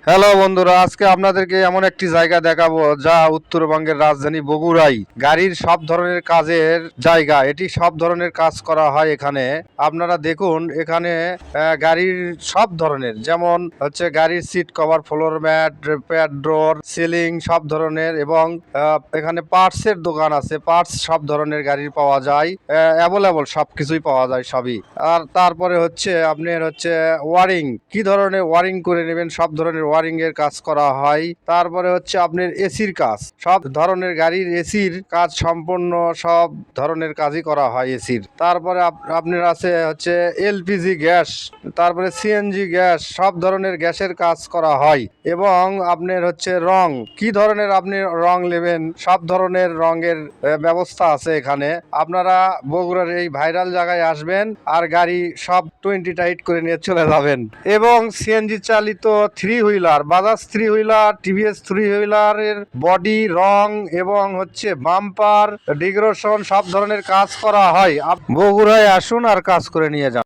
Hello বন্ধুরা, আজকে আপনাদেরকে এমন একটি জায়গা দেখাবো যা উত্তরবঙ্গের রাজধানী বগুড়াই গাড়ির সব ধরনের কাজের জায়গা। এটি সব ধরনের কাজ করা হয় এখানে। আপনারা দেখুন এখানে গাড়ির সব ধরনের, যেমন হচ্ছে গাড়ির seat cover, floor mat, pad door, ceiling সব ধরনের, এবং এখানে পার্টসের দোকান আছে। পার্টস সব ধরনের গাড়ির পাওয়া যায়, অ্যাভেলেবল সব কিছুই পাওয়া যায় সবই। আর তারপরে হচ্ছে আপনার হচ্ছে ওয়ারিং, কি ধরনের ওয়ারিং করে নেবেন সব ধরনের ওয়ারিং এর কাজ করা হয়। তারপরে হচ্ছে আপনার এসির কাজ, সব ধরনের গাড়ির এসির কাজ, সম্পূর্ণ সব ধরনের কাজই করা হয় এসির। তারপরে আপনার আছে হচ্ছে এলপিজি গ্যাস, তারপরে সিএনজি গ্যাস, সব ধরনের গ্যাসের কাজ করা হয়। এবং আপনার হচ্ছে রং, কি ধরনের আপনি রং নেবেন সব ধরনের রঙের ব্যবস্থা আছে এখানে। আপনারা বগুড়ার এই ভাইরাল জায়গায় আসবেন আর গাড়ি সব 20 টাইট করে নিয়ে চলে যাবেন। এবং সিএনজি চালিত three wheeler, Bajaj three wheeler, TVS three হুইলারের বডি রং এবং হচ্ছে বাম্পার, ডেকোরেশন সব ধরনের কাজ করা হয়। বগুড়ায় আসুন আর কাজ করে নিয়ে যান।